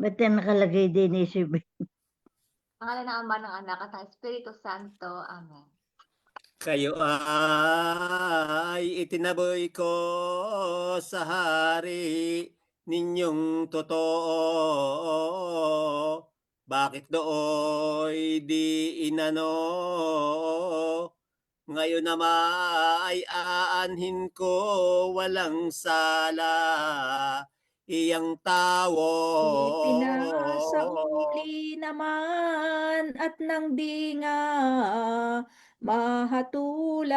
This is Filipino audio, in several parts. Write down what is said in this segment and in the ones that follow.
Ba't yan nakalagay din eh, si Pangalan ng Ama, ng Anak, at ng Espiritu Santo. Amen. Kayo ay itinaboy ko sa hari ninyong totoo. Bakit dooy di inano? Ngayon naman ay aanhin ko walang sala iyang tawo. Ipinasauli naman at nang di nga mahatulan,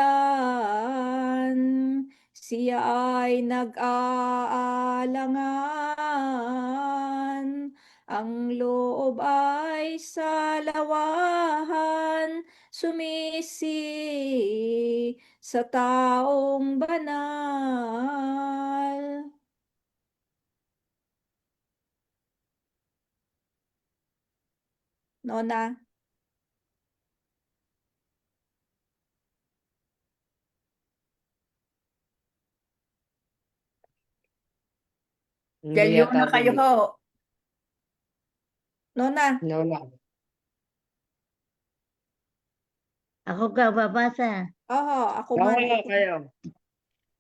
siya ay nag-aalangan. Ang loob ay sa lawahan, sumisi sa taong banal. Nona. Hindi Galyo yata na kayo rin. ho. Nona. Lola. Ako ka babasa. Oo, ako man. Oo, kayo.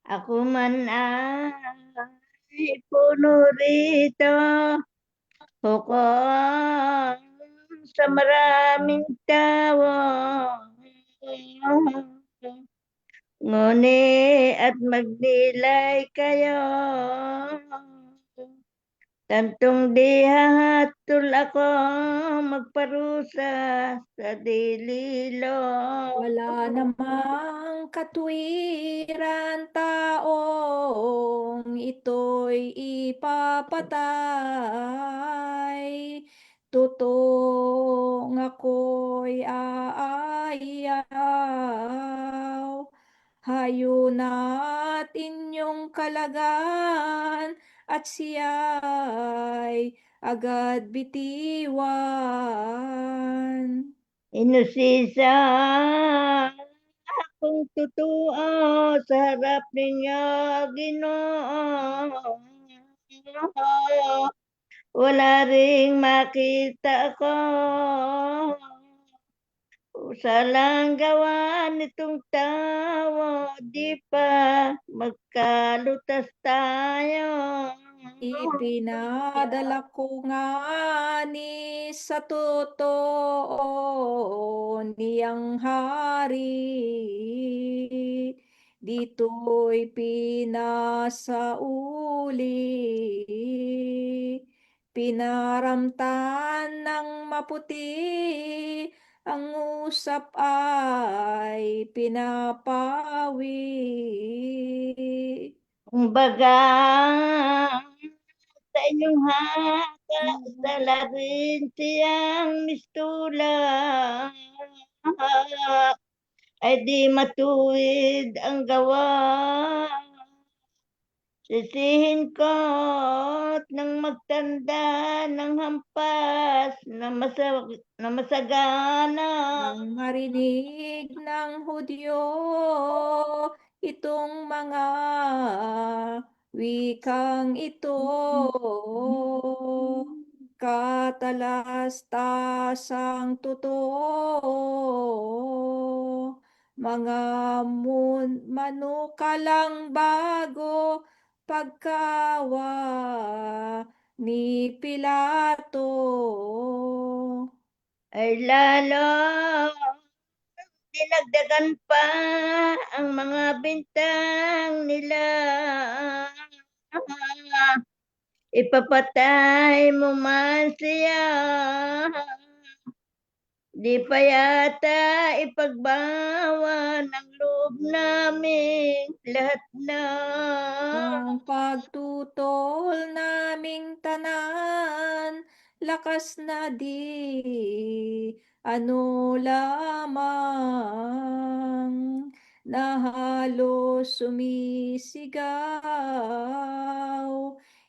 Ako man ay puno rito. Hukom sa maraming tao. Ngunit at magnilay kayo. Tantong di hahatol ako magparusa sa dililo. Wala namang katwiran taong ito'y ipapatay. Tutong ako'y aayaw. Hayo na't inyong kalagan at siya'y agad bitiwan. Inusisa akong totoo sa harap ninyo, Ginoo. Wala ring makita ako. Salang gawa nitong tao, di pa magkalutas tayo. Ipinadala ko nga ni sa totoo niyang hari. Dito'y pinasauli. Pinaramtan ng maputi, ang usap ay pinapawi. Kumbaga, sa inyong haka, dala rin siyang mistula. Ay di matuwid ang gawa. Sisihin ko't nang magtanda ng hampas na masagana. Nang marinig ng Hudyo itong mga wikang ito, katalastasang totoo, mga manukalang bago pagkawa ni Pilato. Ay lalo dinagdagan pa ang mga bintang nila. Ipapatay mo man siya. Di pa yata ipagbawa ng loob namin lahat na. Ang pagtutol naming tanan, lakas na di ano lamang, na halos sumisigaw.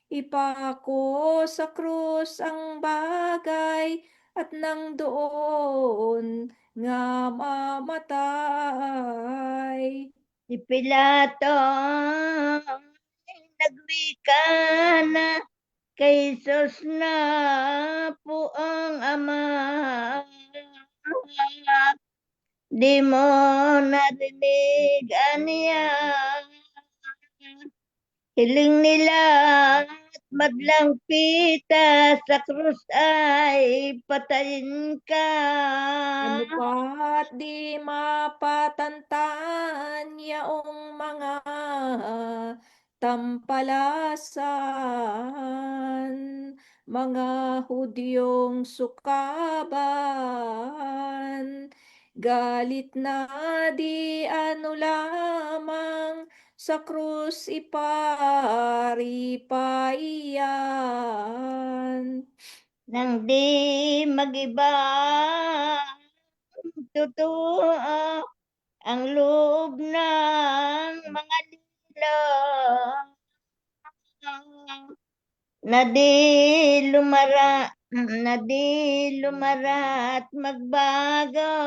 Ipako sa krus ang bagay at nang doon nga mamatay. Si Pilato nagwika na kay Jesus na po ang Ama. Di mo narinig aniya, hiling nila at madlang pita sa krus ay patayin ka. Ano pa't di mapatantaan yaong mga tampalasan, mga Hudyong sukaban, galit na di ano lamang sa krus iparipayan. Nang di magiba totoo ang loob ng mga nilalang na di lumara at magbago.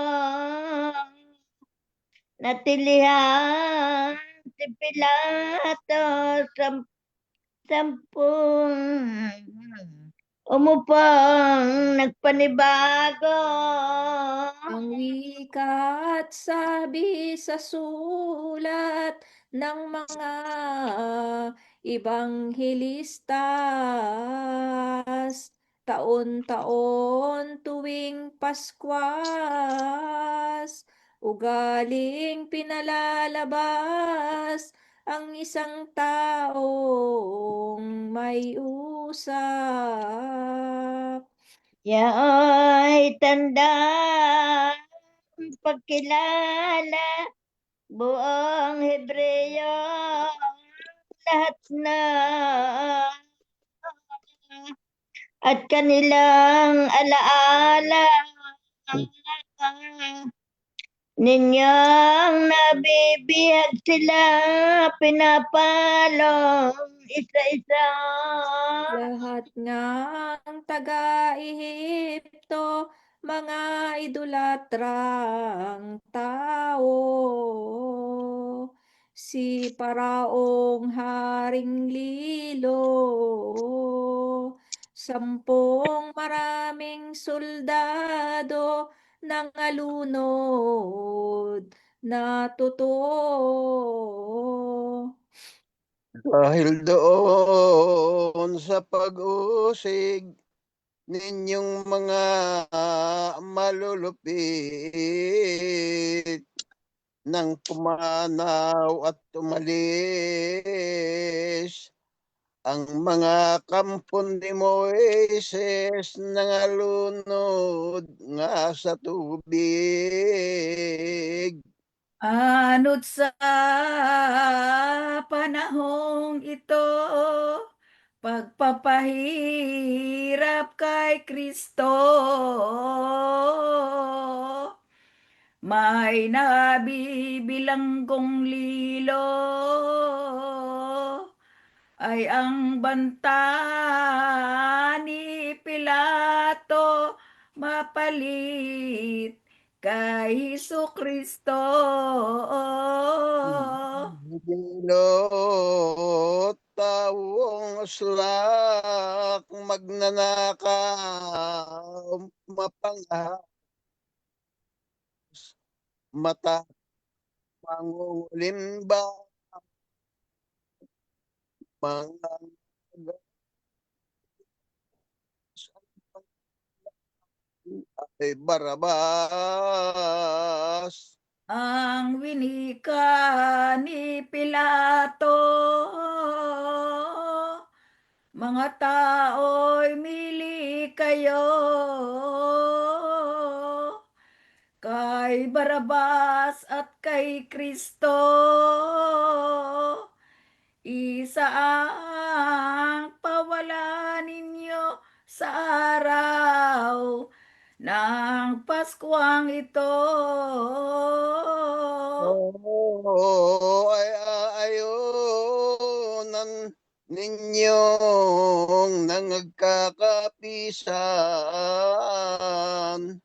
Natilihan si Pilato sampung umupang nagpanibago. Ang wika at sabi sa sulat ng mga ebanghelistas, taon-taon tuwing Paskwas, ugaling pinalalabas ang isang taong may usap. Yaoy tanda pagkilala buong Hebreyo lahat na at kanilang alaala ninyong nabibihag sila pinapalong isa-isa. Lahat ngang taga-Ehipto, mga idolatrang tao. Si Paraong Haring Lilo, 10 maraming soldado ng alunod na totoo. Dahil doon sa pag-usig ninyong mga malulupit, nang pumanaw at umalis ang mga kampon ni Moises nangalunod nga sa tubig. Anot sa panahong ito, pagpapahirap kay Kristo, may nabibilanggong lilo, ay ang banta ni Pilato mapalit kay Jesucristo. Ginoo, tawong slak, magnanakaw, mapangahas, mata, mangungulimba, mga ay Barabas. Ang winika ni Pilato, mga tao'y mili kayo kay Barabas at kay Kristo. Isa ang pawala ninyo sa araw ng Paskwang ito. Ayaw ninyong nangagkakapisan.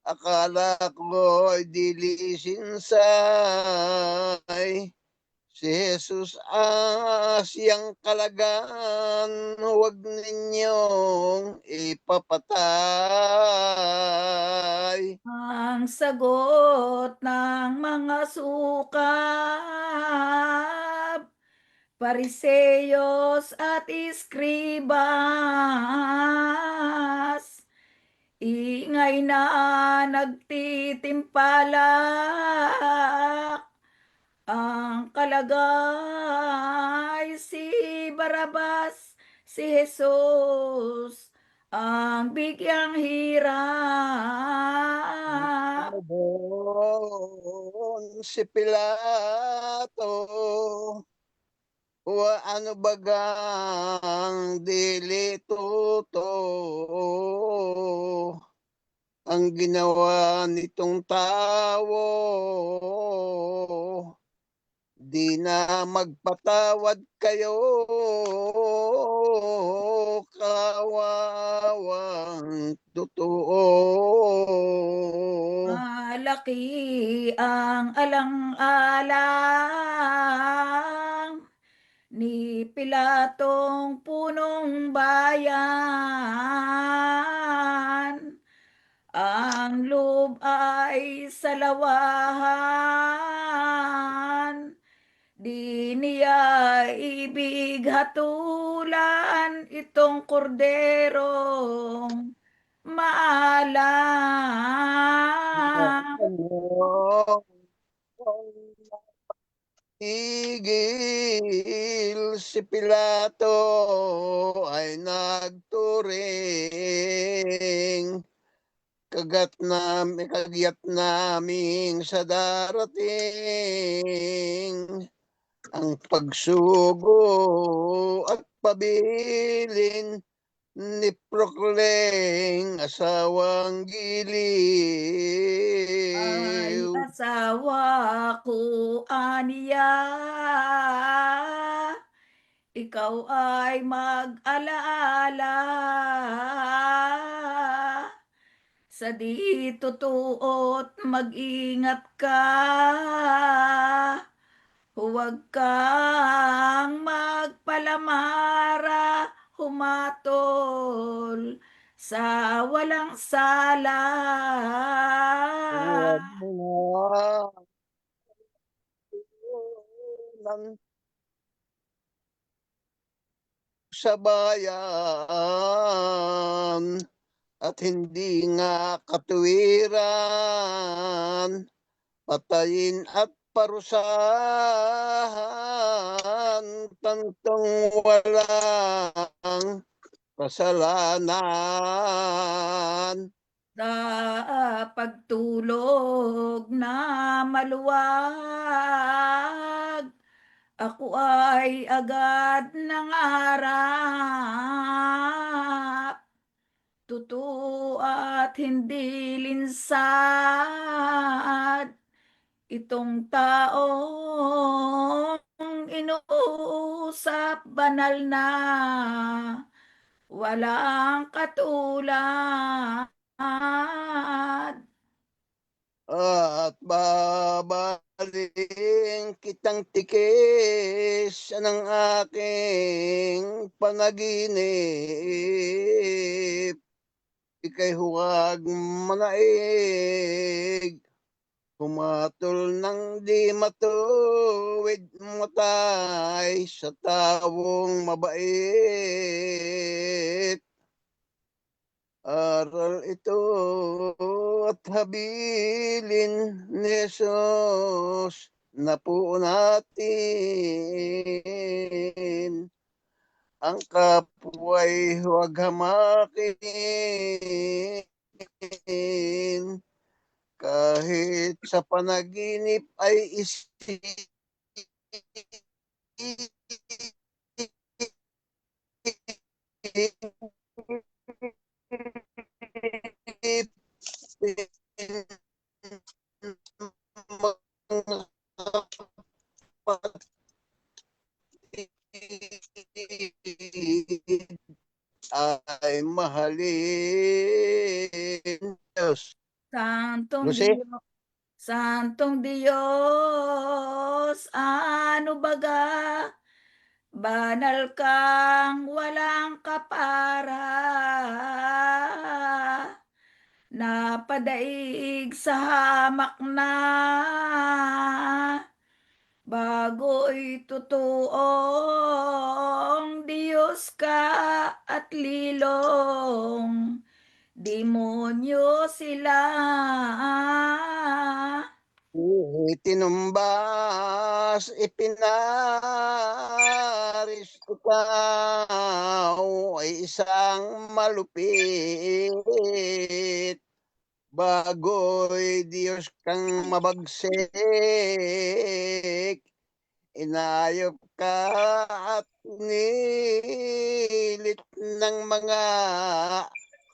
Akala ko'y dilisinsay, Si Jesus siyang kalagan, huwag ninyong ipapatay. Ang sagot ng mga sukab, Pariseyos at Iskribas, ingay na nagtitimpalak, ang kalagay si Barabas, si Jesus, ang bigyang hirap. Doon si Pilato, ano bagang delito to? Ang ginawa nitong tao, di na magpatawad kayo, kawawang totoo. Malaki ang alang-alang ni Pilatong punong bayan. Ang loob ay salawahan, di niya ibig hatulan itong korderong maalam. Igil si Pilato ay nagturing, kagyat namin sa darating, ang pagsugo at pabilin ni Procleng asawang Ay giliw. asawa ko aniya, ikaw ay mag-alaala sa di totoo't mag-ingat ka, huwag kang magpalamara, humatol sa walang sala. Huwag mo na sa bayan at hindi nga katuwiran, patayin at parusahan, tantong walang kasalanan. Sa pagtulog na maluwag, ako ay agad nangarap, totoo at hindi linsad, itong taong inuusap banal na, walang katulad. At babaling kitang tikis ng aking panaginip, ika'y huwag manaig, humatol ng di matuwid, matay sa taong mabait. Aral ito at habilin ni Jesus na po natin. Ang kapwa'y huwag hamakin, kahit sa panaginip ay ay mahalin Diyos. Santong Lucy? Diyos, Santong Diyos, ano baga, banal kang walang kapara, napadaig sa hamak na, bago'y totoong Diyos ka at lilong, demonyo sila. Itinumbas, ipinaris, ikaw ay isang malupit. Bago'y Diyos kang mabagsik, inayop ka at nilit ng mga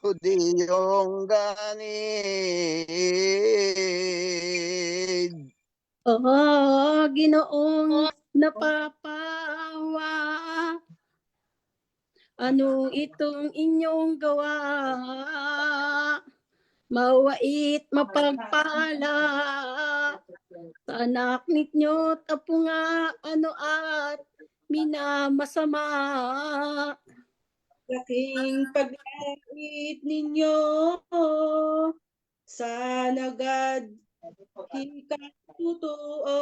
Hudiyong ganid. Ginoong napapawa, ano itong inyong gawa? Mawait mapagpala sa anak ninyo tapo nga ano at minamasama. Laking paglait ninyo sa nagad hikatutuo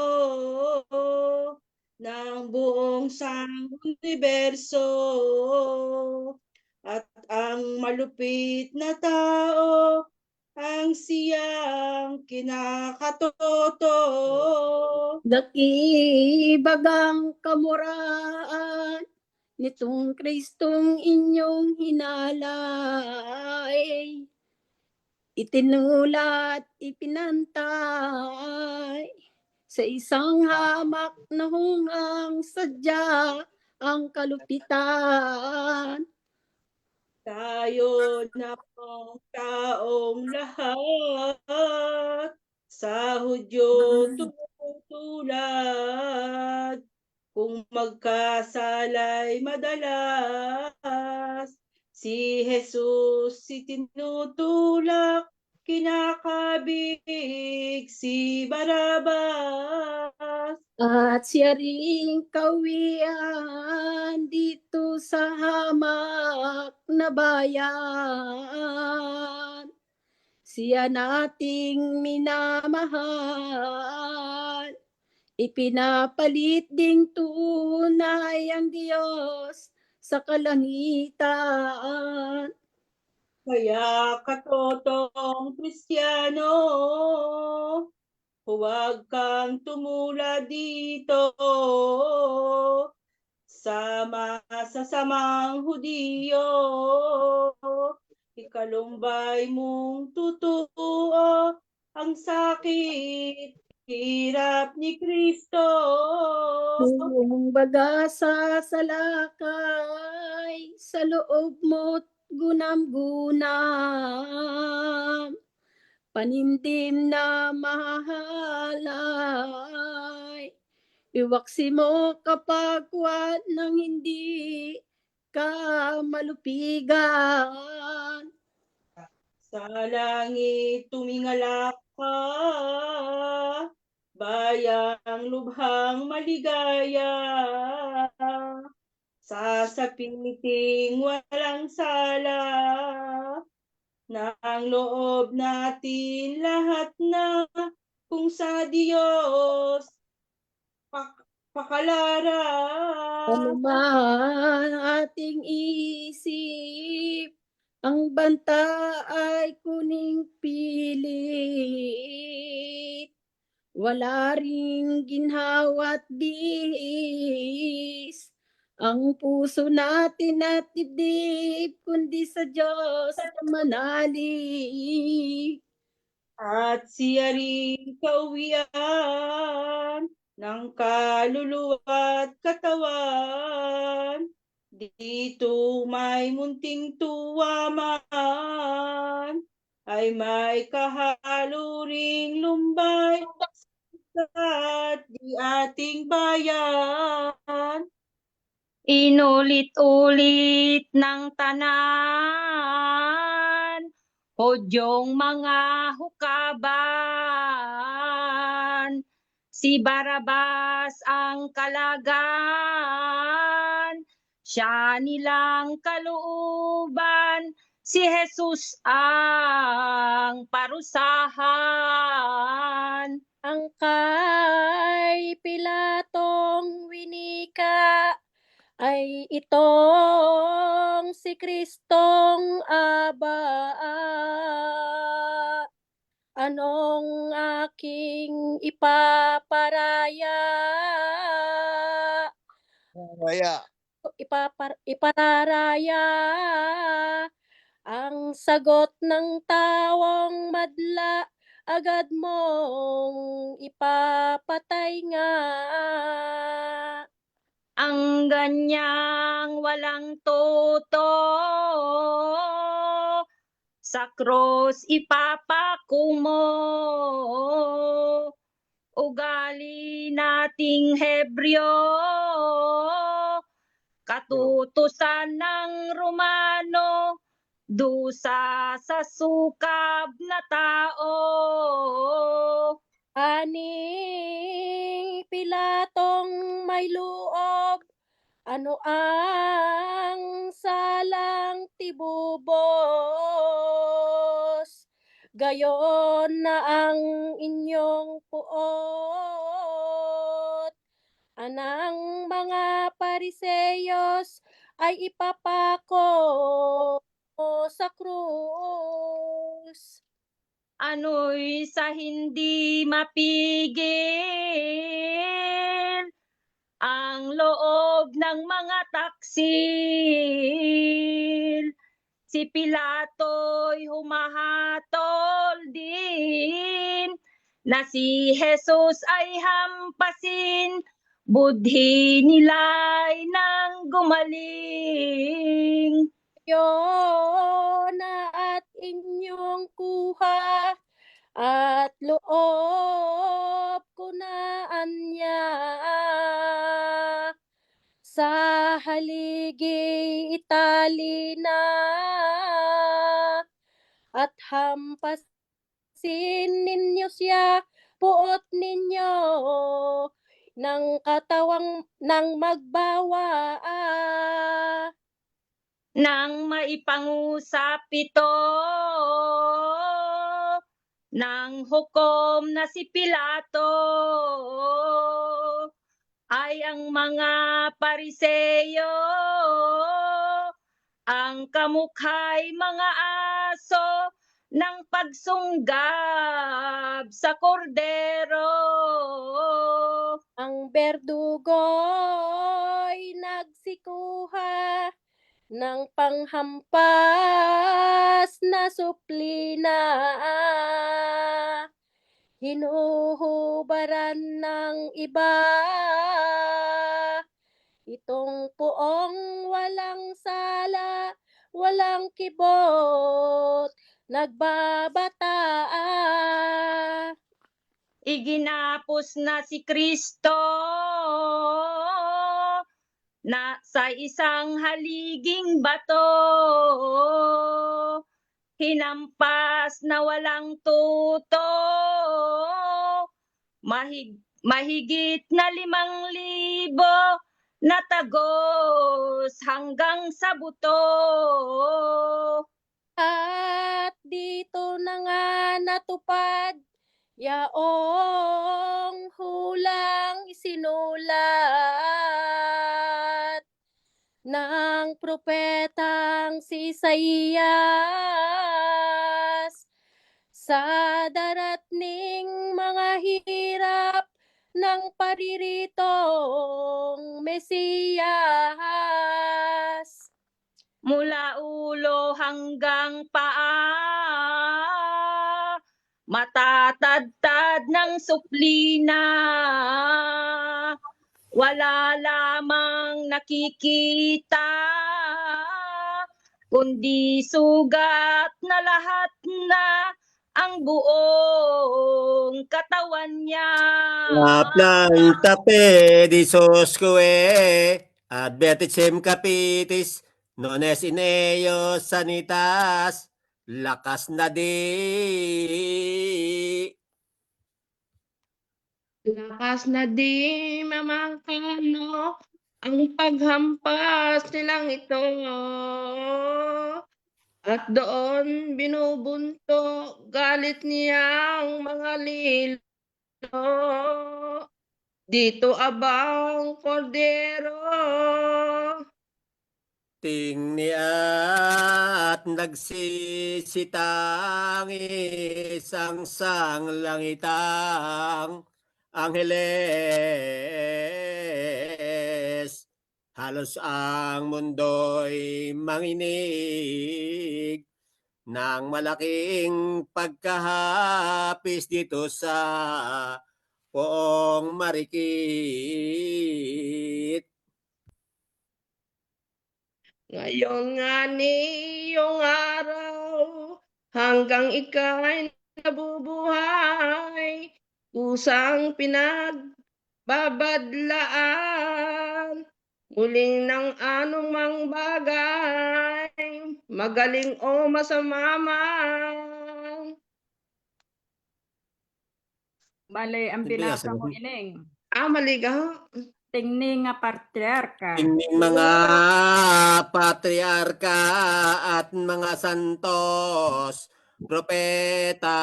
ng buong sang universo at ang malupit na tao ang siyang kinakatoto. Dakibagang kamuraan nitong Kristong inyong hinalay, itinulat, ipinantay sa isang hamak na hungang sadya ang kalupitan. Tayo na ang taong lahat sa Hudyo tutulad, kung magkasala'y madalas, si Jesus itinutulak, kinakabig si Barabas. At siya ring kawian dito sa hamak na bayan. Siya nating minamahal, ipinapalit ding tunay ang Diyos sa kalangitan. Kaya katotong Kristiyano, huwag kang tumula dito sa masasamang Hudiyo. Ikalumbay mong totoo ang sakit, hirap ni Kristo. Kung baga sa salakay, sa loob mo't gunam-gunam, panindim na mahalay, iwaksi mo kapagwat ng hindi ka malupigan. Sa langit tumingala ka, bayang lubhang maligaya, sasapiting walang sala, ng loob natin lahat na kung sa Diyos pakalara. Ano man ating isip, ang banta ay kuning pilit, wala ring ginhawat bis ang puso natin at dibdib, kundi sa Diyos na manalig. At siya rin kauwian ng kaluluwa at katawan, dito may munting tuwa man, ay may kahalo ring lumbay at di ating bayan. Inulit-ulit ng tanan, Hudyong mga hukaban, si Barabas ang kalagan, siya nilang kalooban, si Jesus ang parusahan. Ang kay Pilatong winika ay itong si Kristong aba. Anong aking ipaparaya? Kaya, Ipararaya ang sagot ng tawang madla, agad mong ipapatay nga. Ang ganyang walang toto, sa krus ipapako mo. Ugali nating Hebreo, katutusan ng Romano, dusa sa sukab na tao. Ani Pilatong may loob, ano ang salang tibubos? Gayon na ang inyong puot. Anang mga Pariseyos ay ipapako sa krus. Ano'y sa hindi mapigil ang loob ng mga taksil. Si Pilato'y humahatol din na si Jesus ay hampasin, budhi nila'y nang gumaling. Yun na at inyong kuha at loob ko na anya. Sa haligi itali na at hampasin ninyo siya, puot ninyo ng katawang ng magbawa. Nang maipangusap ito ng hukom na si Pilato, ay ang mga Pariseyo, ang kamukhay mga aso ng pagsunggab sa kordero. Ang berdugo'y nagsikuha ng panghampas na suplina. Hinuhubaran ng iba itong puong walang sala, walang kibot, nagbabata. Iginapos na si Kristo na sa isang haliging bato, hinampas na walang tuto, mahigit na 5,000 na tagos hanggang sa buto. At dito na nga natupad yaong hulang isinulat ng propetang si Isaías sa darating mga hirap ng pariritong Mesiyas. Mula ulo hanggang paa, matatadtad ng suplina, wala lamang nakikita, kundi sugat na lahat na ang buong katawan niya. La planta pedis oscue, adverticem capitis, non es in ellos sanitas, lakas na di. Lakas na di mamangkano ang paghampas nilang ito. At doon binubunto galit niyang mga lilo. Dito abang kordero. Tingni at nagsisitang isang sanglangitang Angeles. Halos ang mundo'y manginig ng malaking pagkahapis dito sa Poong Marikit. Ngayon nga niyong araw, hanggang ika'y nabubuhay, kusang pinagbabadlaan, muling ng anumang bagay, magaling o masama man. Bale, ang Ano ba binasa yan? mo, Ineng. Maligaw. Tingning nga patriarka. Tingning mga patriarka at mga santos, propeta,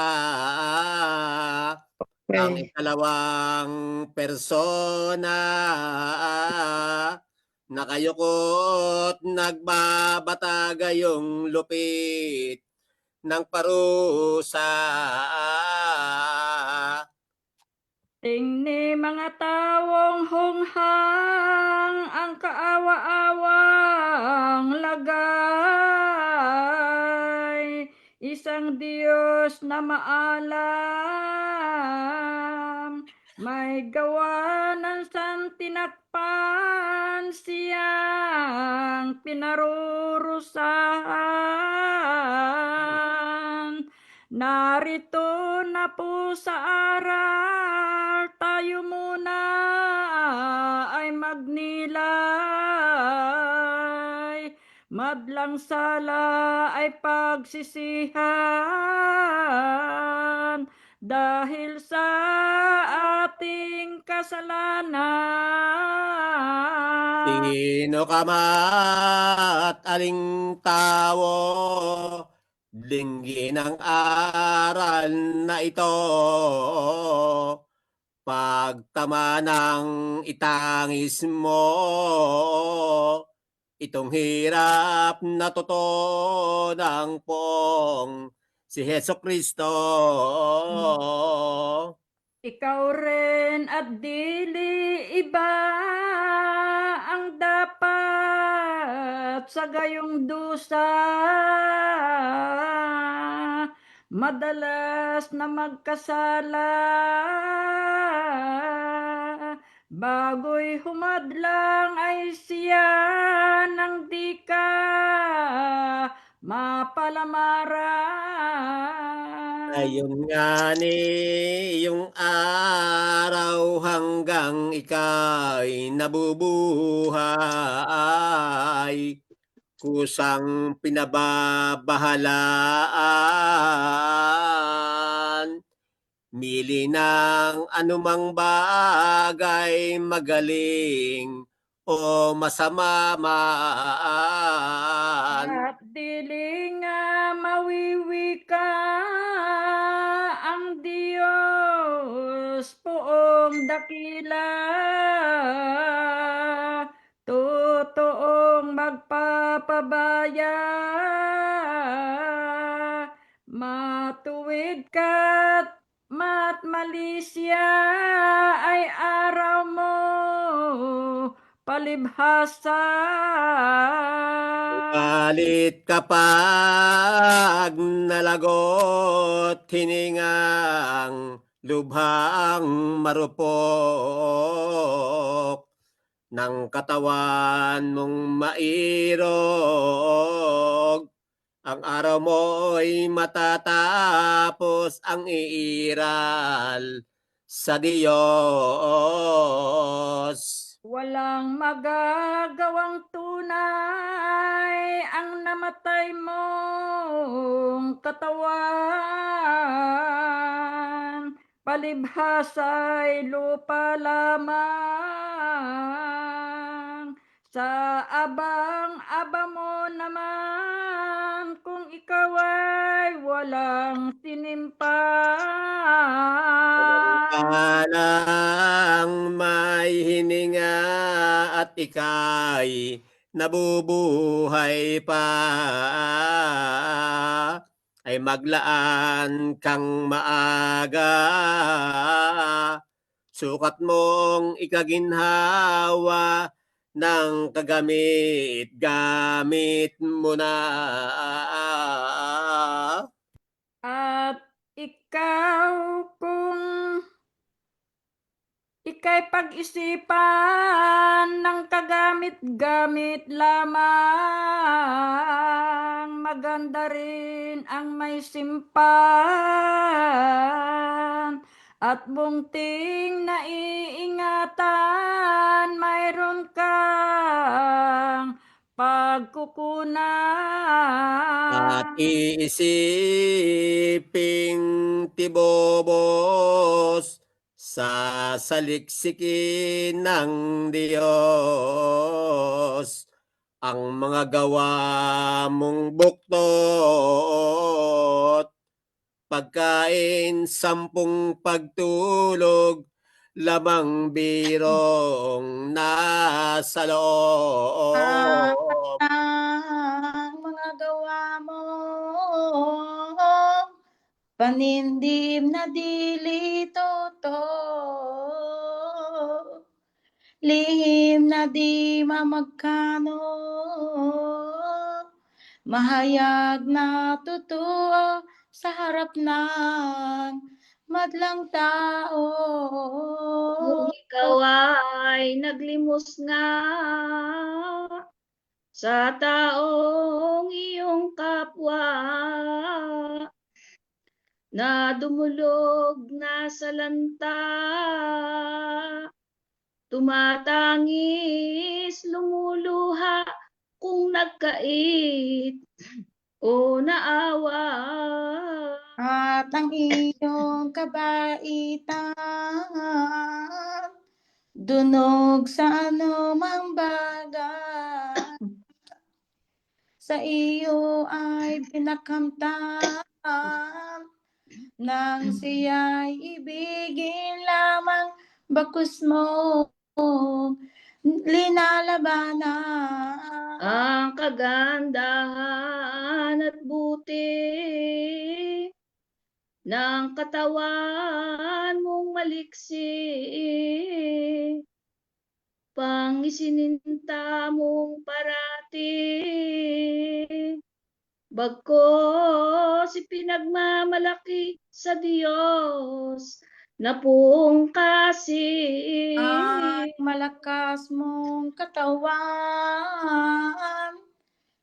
ang ikalawang persona, nakayukot, nagbabataga yung lupit ng parusa. Tingni mga tawong hunghang ang kaawa-awang lagay. Isang Diyos na maalam, may gawa ng santinakpan siyang pinarurusahan. Narito na po sa aral, tayo muna ay magnilay. Madlang sala ay pagsisihan dahil sa ating kasalanan. Sino ka mat aling tao, dinggin ang aral na ito. Pagtama ng itangis mo, itong hirap na totoo ng pong si Hesukristo. Ikaw rin at dili iba ang dapat sa gayong dusa. Madalas na magkasala, bago'y humadlang ay siya nang di ka mapalamaran. Ayun nga ni yung araw hanggang ika'y nabubuhay, kusang pinababahalaan, mili ng anumang bagay, magaling o masama man. At dili nga mawiwika ang Diyos poong dakila, totoong magpapabaya, matuwid ka't matmalisya ay araw mo palibhasa. Galit kapag nalagot, hiningang lubhang marupok ng katawan mong mairog. Ang araw mo'y matatapos ang iiral sa Diyos. Walang magagawang tunay ang namatay mong katawan, palibhasa'y lupa lamang. Sa abang-aba mo naman, kung ikaw ay walang sinimpan. Alang may hininga at ika'y nabubuhay pa, ay maglaan kang maaga. Sukat mong ikaginhawa ng kagamit-gamit mo na. At ikaw kung ika'y pag-isipan ng kagamit-gamit lamang, maganda rin ang may simpan. At bunting naiingatan, mayroon kang pagkukunan. At iisiping tibobos sa saliksikin ng Diyos ang mga gawa mong buktot, pagkain, 10 pagtulog, lamang birong nasa loob. Ang mga gawa mo, panindim na dili totoo, lihim na di mamagkano, mahayag na totoo sa harap ng madlang tao. Kung ikaw ay naglimos nga sa taong iyong kapwa, na dumulog na sa lanta, tumatangis, lumuluha kung nagkait o naawa. At ang iyong kabaitan, dunog sa anumang bagay, sa iyo ay pinakamtan, nang siya'y ibigin lamang, bakus mo linalabanan. Ang kagandahan at buti ng katawan mong maliksi, pang isininta mong parati, bagkos ipinagmamalaki sa Diyos na pungkasi. Ang malakas mong katawan,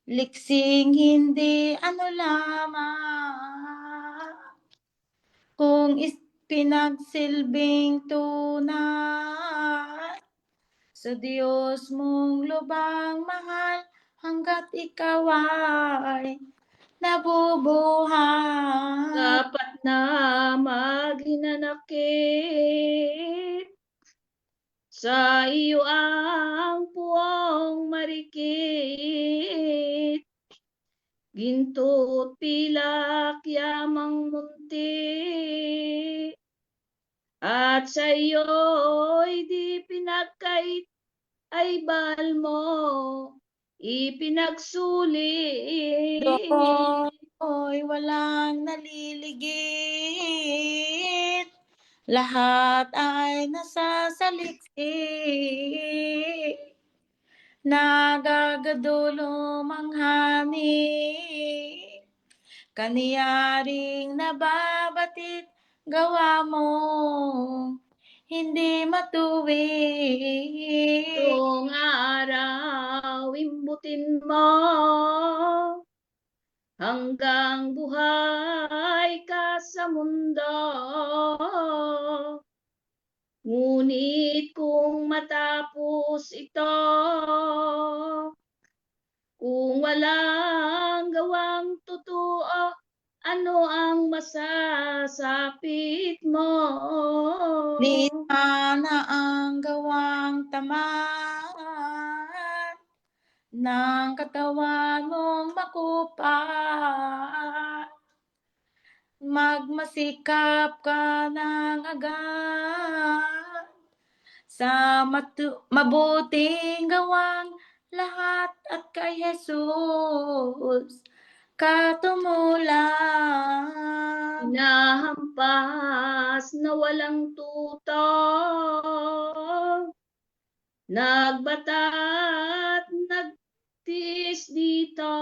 liksing hindi ano lamang, kung pinagsilbing tunay sa Diyos mong lubang mahal, hanggat ikaw ay nabubuhay. Dapat na maghinanakit sa iyo ang puwang marikit, ginto't pilak yamang munti, at sa iyo'y di pinagkait ay bahal mo ipinagsulit. Do'y walang naliligit, lahat ay nasasaliksik, nagagadulo manghani, kaniyaring nababatit, gawa mo hindi matuwid. Itong araw imbutin mo, hanggang buhay ka sa mundo. Ngunit kung matapos ito, kung walang gawang totoo ano ang masasapit mo? Di sana ang gawang tamad ng katawan mong makupat. Magmasikap ka ng agad sa mabuting gawang lahat at kay Jesus ka tumulong. Hinahampas na walang tutong, nagbata't nagtiis dito.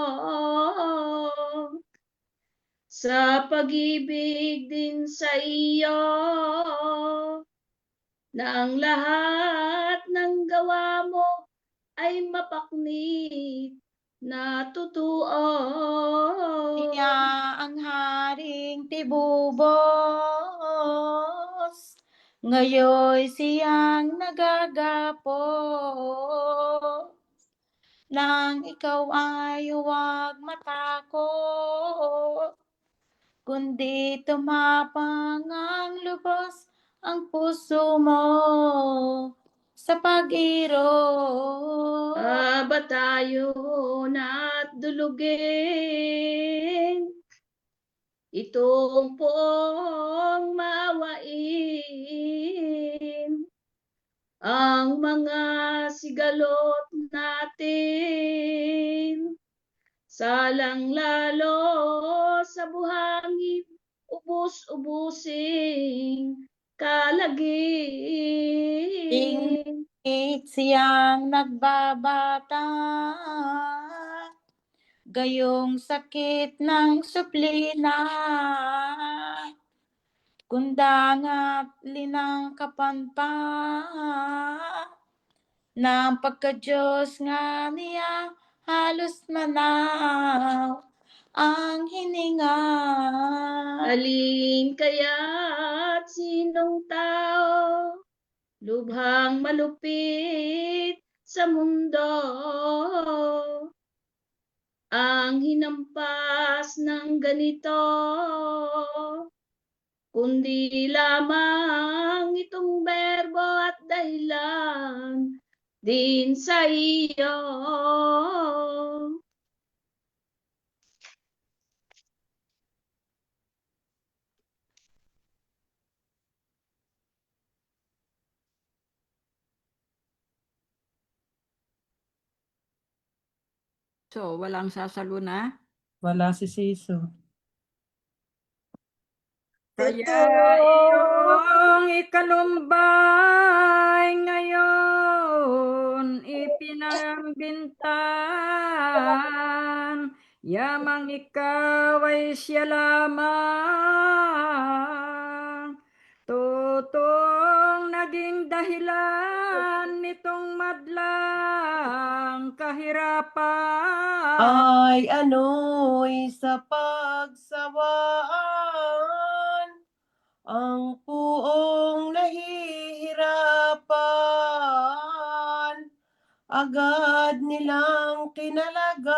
Sa pag-ibig din sa iyo, na ang lahat ng gawa mo ay mapaknit na totoo. Siya ang haring tibubos, ngayon siyang nagagapos. Nang ikaw ay huwag matakot, kundi tumapang ang lubos ang puso mo sa pag-irog. Ba tayo na't dulugin itong poong maawain, ang mga sigalot natin, salang lalo sa buhangin, ubus-ubusing kalaging. Siyang nagbabata, gayong sakit ng suplina, kundangat linangkapan pa, ng pagka-Diyos nga niya halos manaw ang hininga. Alin kaya't sinong tao lubhang malupit sa mundo ang hinampas ng ganito, kundi lamang itong berbo at dahilan din sa iyo. So, walang sasalo na? Wala si Siso. Kaya iyong ikalumbay ngayon ipinambintang, yamang ikaw ay siya lamang, totoong naging dahilan nitong madlang kahirapan. Ay ano'y sa pagsawaan, ang puong nahihirapan, agad nilang kinalagan,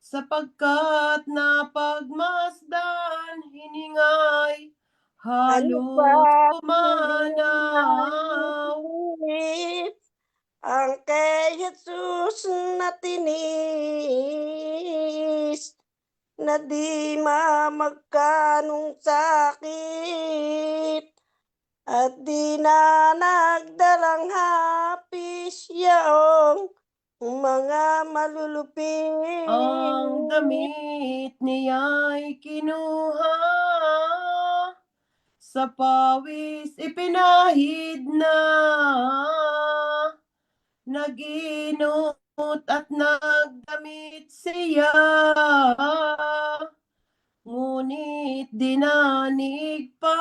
sapagkat napagmasdan hiningay halos pumanaw. Ang kay Jesus na tinis, na di mamagkanong sakit, at di na nagdalang hapis yaong mga malulupit. Ang damit niya'y kinuha, sa pawis ipinahid na, naginot at nagdamit siya, ngunit dinanig pa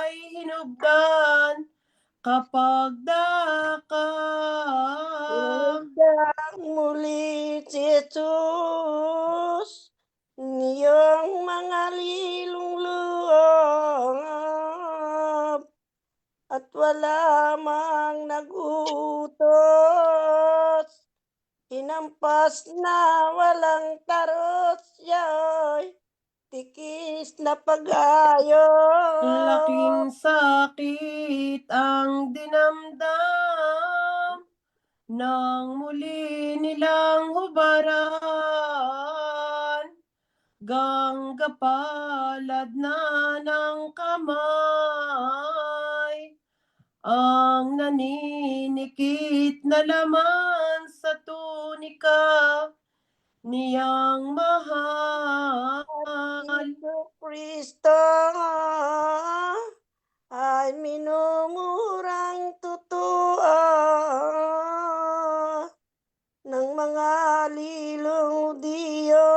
ay hinubdan kapag daka. Inundang muli si Jesus, niyong mga lilong-luob, at wala mang nagutos, hinampas na walang taros siya na pag-ayo. Laking sakit ang dinamdam nang muli nilang hubaran. Ganggapalad na ng kamay ang naninikit na laman sa tunika niyang mahal. Jesu Kristo ay minumurang totoo ng mga lilong diyo.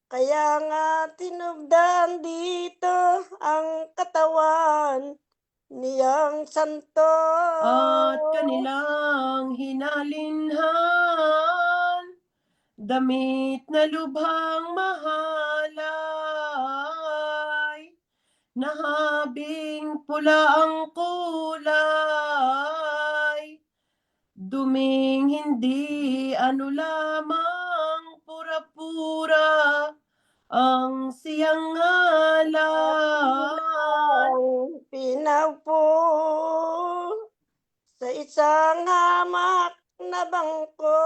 Kaya nga tinubdan dito ang katawan niyang santo. At kanilang hinalinhan damit na lubhang mahalay, nahabing pula ang kulay, duming hindi ano lamang pura-pura ang siyang ngalan. Pinaupo sa isang hamak na bangko,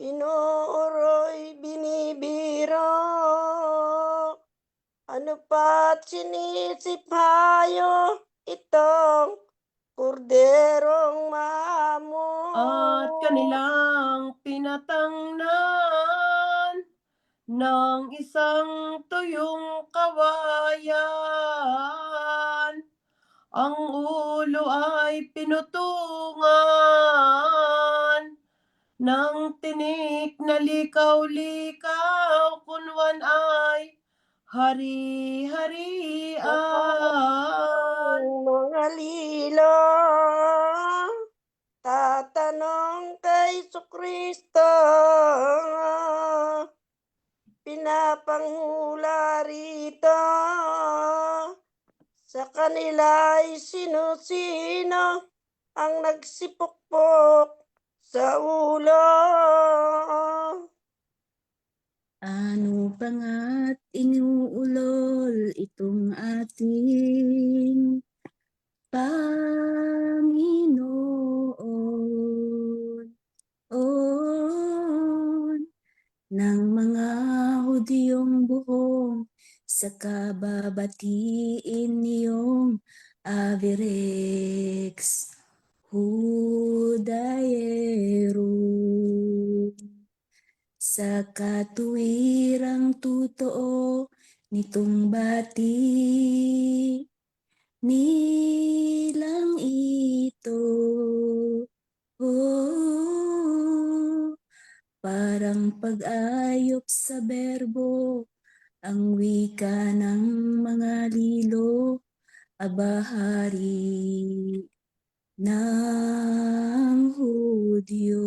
inuuro'y binibiro, ano pa't sinisiphayo itong kurderong mamo. At kanilang pinatangnan ng isang tuyong kawayan. Ang ulo ay pinutungan ng tinik na likaw-likaw, kunwan ay hari-harian. Mga lilo, tatanong kay Kristo, pinapanghula rito, sa kanila'y sino-sino ang nagsipukpok sa ulo. Ano pa nga't inuulol itong ating Panginoon? Ng mga Hudiyong buhong sa kababatiin niyong Avirex Hudayerum. Sa katuwirang totoo nitong bati nilang ito, parang pag-ayok sa berbo, ang wika ng mga lilo, abahari ng Hudyo.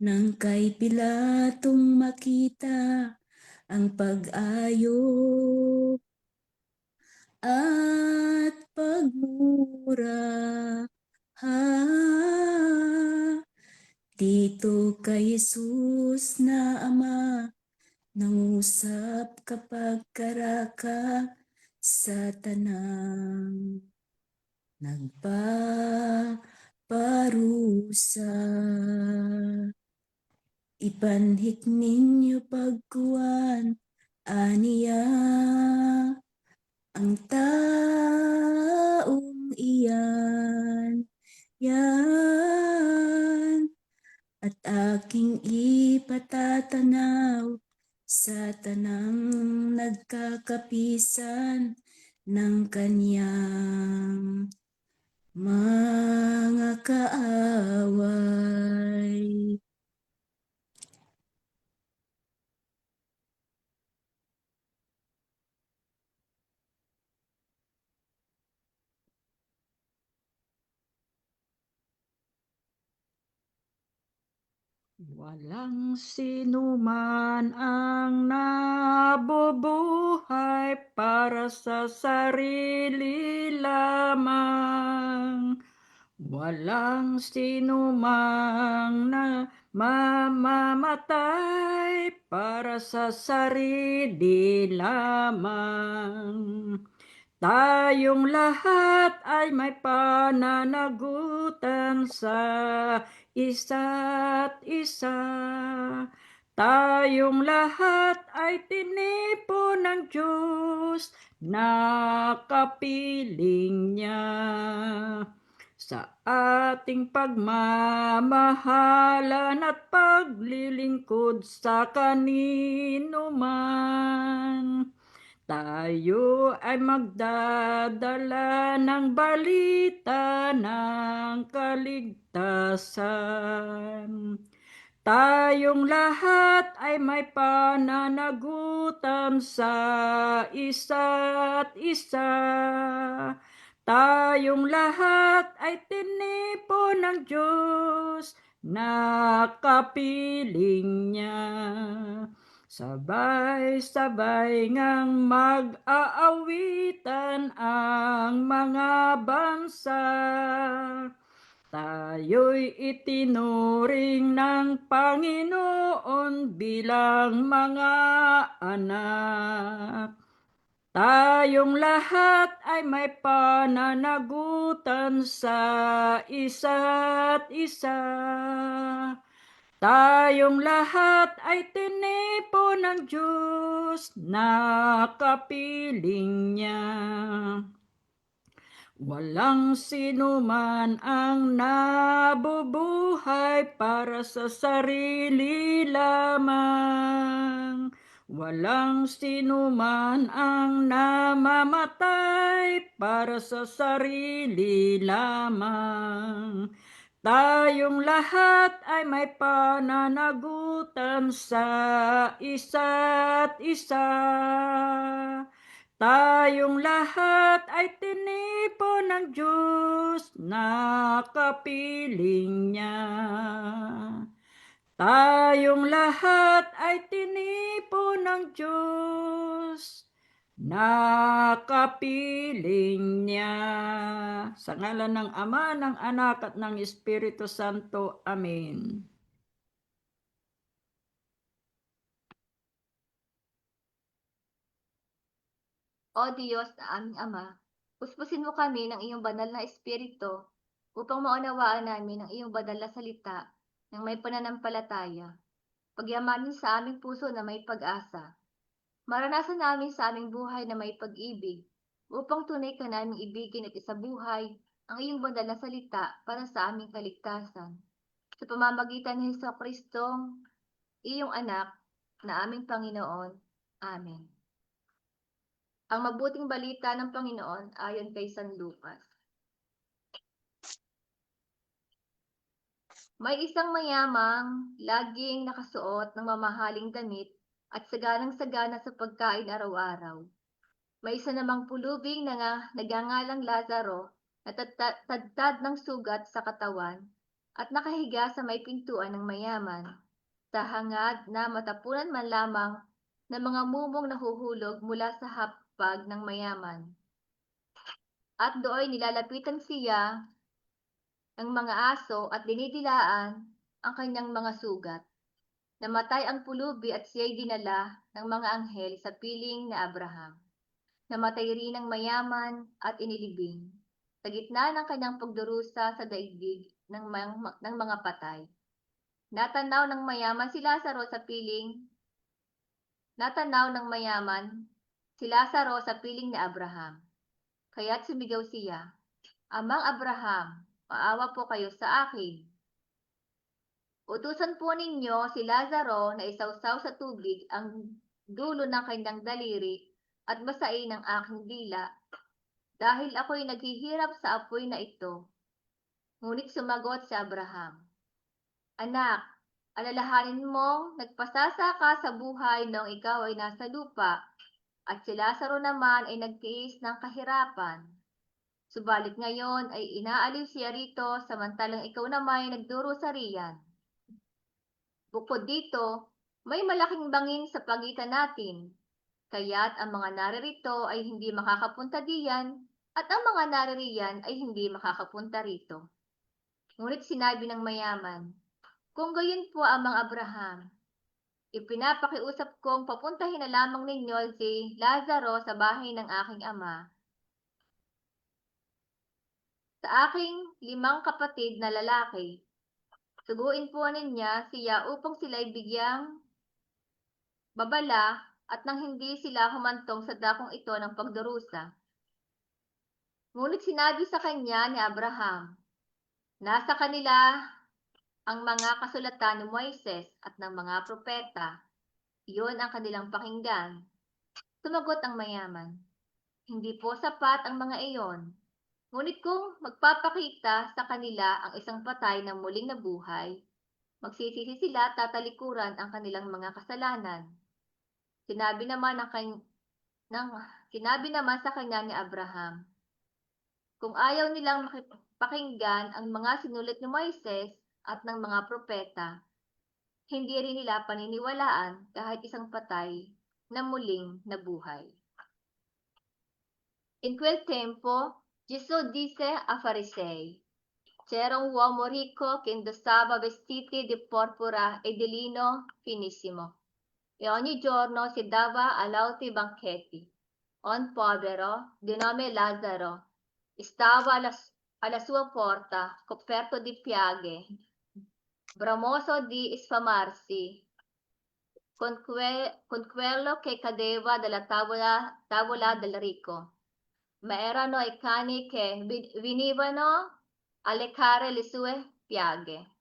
Nang kay Pilatong makita ang pag-ayok at pagmura, dito kay Jesus na Ama, nangusap kapag karaka sa tanang nagpaparusa. Ipanhik ninyo pagkuwan, aniya ang taong iyan, at aking ipatatanaw sa tanang nagkakapisan ng kanyang mga kaaway. Walang sinuman ang nabubuhay para sa sarili lamang. Walang sinumang mamamatay para sa sarili lamang. Tayong lahat ay may pananagutan sa isa't isa. Tayong lahat ay tinipon ng Diyos na kapiling niya. Sa ating pagmamahalan at paglilingkod sa kanino man, tayo ay magdadala ng balita ng kaligtasan. Tayong lahat ay may pananagutan sa isa't isa. Tayong lahat ay tinipon ng Diyos na kapiling niya. Sabay-sabay ngang mag-aawitan ang mga bansa. Tayo'y itinuring ng Panginoon bilang mga anak. Tayong lahat ay may pananagutan sa isa't isa. Tayong lahat ay tinipon ng Diyos na kapiling niya. Walang sinuman ang nabubuhay para sa sarili lamang. Walang sinuman ang namamatay para sa sarili lamang. Tayong lahat ay may pananagutan sa isa't isa. Tayong lahat ay tinipon ng Diyos na kapiling niya. Tayong lahat ay tinipon ng Diyos na kapiling niya. Sa ngalan ng Ama, ng Anak at ng Espiritu Santo. Amen. O Diyos na aming Ama, puspusin mo kami ng iyong banal na Espiritu upang maunawaan namin ang iyong banal na salita ng may pananampalataya. Pagyamanin sa aming puso na may pag-asa. Maranasan namin sa aming buhay na may pag-ibig upang tunay ka naming ibigin at isabuhay ang iyong banal na salita para sa aming kaligtasan. Sa pamamagitan ni Jesucristong iyong anak na aming Panginoon. Amen. Ang mabuting balita ng Panginoon ayon kay San Lucas. May isang mayamang laging nakasuot ng mamahaling damit at saganang-sagana sa pagkain araw-araw. May isa namang pulubing na nagangalang Lazaro na tadtad ng sugat sa katawan at nakahiga sa may pintuan ng mayaman, sa hangad na matapunan man lamang ng mga mumong nahuhulog mula sa hapag ng mayaman. At doon nilalapitan siya ng mga aso at dinidilaan ang kanyang mga sugat. Namatay ang pulubi at siya'y dinala ng mga anghel sa piling na Abraham. Namatay rin ang mayaman at inilibing sa gitna ng kanyang pagdurusa sa daigdig ng mga patay. Natanaw ng mayaman si Lazaro sa piling na Abraham. Kaya't sumigaw siya, "Amang Abraham, maawa po kayo sa akin. Utusan po ninyo si Lazaro na isawsaw sa tubig ang dulo ng kanyang daliri at basain ang aking dila, dahil ako'y naghihirap sa apoy na ito." Ngunit sumagot si Abraham, "Anak, alalahanin mong nagpasasa ka sa buhay noong ikaw ay nasa lupa, at si Lazaro naman ay nagtiis ng kahirapan. Subalit ngayon ay inaaliw siya rito samantalang ikaw naman ay nagdurusa riyan. Bukod dito, may malaking bangin sa pagitan natin, kaya't ang mga naririto ay hindi makakapunta diyan at ang mga naririyan ay hindi makakapunta rito." Ngunit sinabi ng mayaman, Kung gayon po Amang Abraham, ipinapakiusap kong papuntahin na lamang ninyo si Lazaro sa bahay ng aking ama. Sa aking 5 kapatid na lalaki, suguin po niya siya upang sila'y bigyang babala at nang hindi sila humantong sa dakong ito ng pagdurusa. Ngunit sinabi sa kanya ni Abraham, nasa kanila ang mga kasulatan ni Moises at ng mga propeta. Iyon ang kanilang pakinggan. Sumagot ang mayaman, hindi po sapat ang mga iyon. Ngunit kung magpapakita sa kanila ang isang patay na muling nabuhay, magsisisi sila at tatalikuran ang kanilang mga kasalanan. Sinabi naman sa kanya ni Abraham, kung ayaw nilang pakinggan ang mga sinulat ni Moises at ng mga propeta, hindi rin nila paniniwalaan kahit isang patay na muling nabuhay. In quel tempo, Gesù disse ai farisei, c'era un uomo ricco che indossava vestiti di porpora e di lino finissimo, e ogni giorno si dava a lauti banchetti. Un povero, di nome Lazzaro, stava alla sua porta, coperto di piaghe, bramoso di sfamarsi con quello che cadeva dalla tavola del ricco. Ma erano i cani che venivano a leccare le sue piaghe.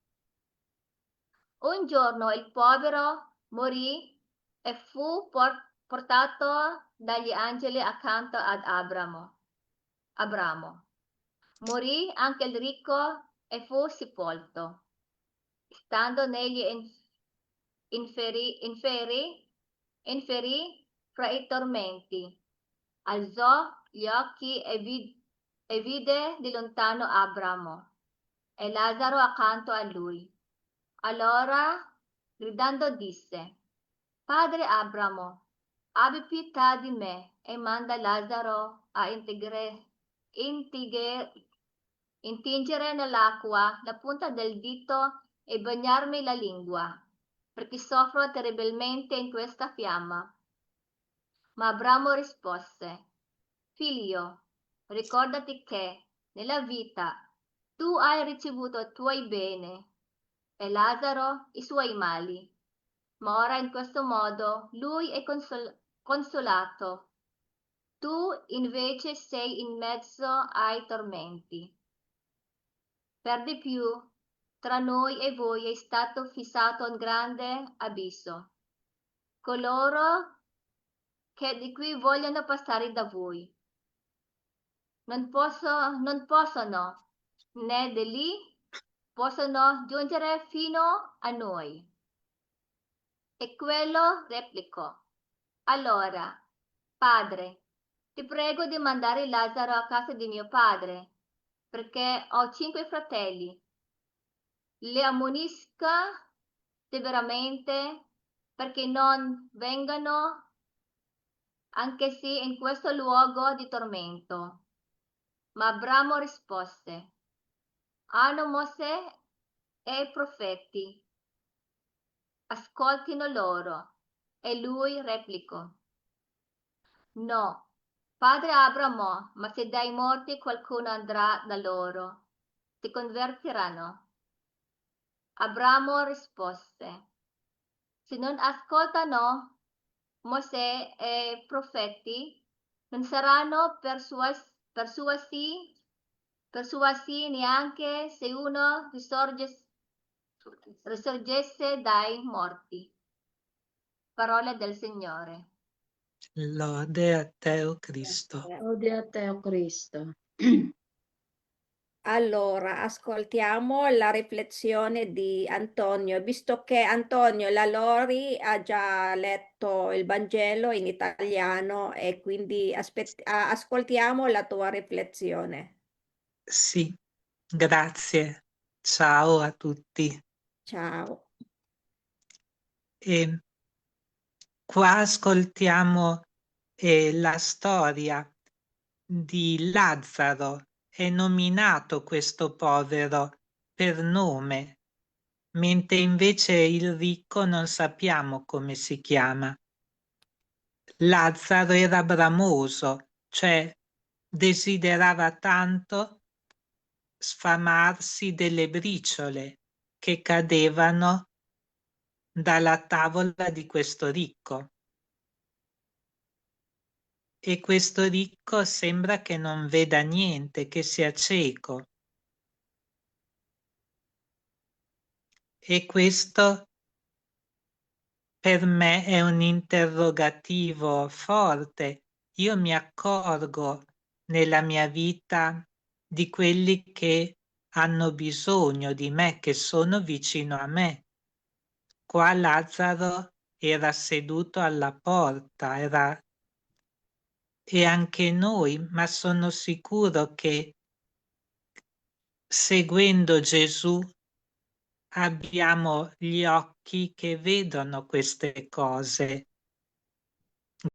Un giorno il povero morì e fu portato dagli angeli accanto ad Abramo. Morì anche il ricco e fu sepolto. Stando negli inferi fra i tormenti, alzò gli occhi e vide di lontano Abramo e Lazzaro accanto a lui. Allora, gridando, disse, Padre Abramo, abbi pietà di me e manda Lazzaro a intingere nell'acqua la punta del dito e bagnarmi la lingua, perché soffro terribilmente in questa fiamma. Ma Abramo rispose, Figlio, ricordati che nella vita tu hai ricevuto i tuoi beni e Lazzaro i suoi mali, ma ora in questo modo lui è consolato. Tu invece sei in mezzo ai tormenti. Per di più, tra noi e voi è stato fissato un grande abisso. Coloro che di qui vogliono passare da voi non possono, né di lì possono giungere fino a noi. E quello replicò, allora, padre, ti prego di mandare Lazzaro a casa di mio padre, perché ho 5 fratelli. Li ammonisca severamente perché non vengano anche se in questo luogo di tormento. Ma Abramo rispose, hanno Mosè e i profeti, ascoltino loro. E lui replicò, no, padre Abramo, ma se dai morti qualcuno andrà da loro, si convertiranno. Abramo rispose, se non ascoltano Mosè e i profeti, non saranno persuasi neanche se uno risorgesse dai morti. Parola del Signore. Lode a te, o Cristo. Lode a te, o Cristo. Allora, ascoltiamo la riflessione di Antonio, visto che Antonio, la Lori ha già letto il Vangelo in italiano e quindi ascoltiamo la tua riflessione. Sì, grazie. Ciao a tutti. Ciao. Qua ascoltiamo la storia di Lazzaro. È nominato questo povero per nome mentre invece il ricco non sappiamo come si chiama. Lazzaro era bramoso, cioè desiderava tanto sfamarsi delle briciole che cadevano dalla tavola di questo ricco. E questo ricco sembra che non veda niente, che sia cieco. E questo per me è un interrogativo forte. Io mi accorgo nella mia vita di quelli che hanno bisogno di me, che sono vicino a me. Qua Lazzaro era seduto alla porta, e anche noi, ma sono sicuro che seguendo Gesù abbiamo gli occhi che vedono queste cose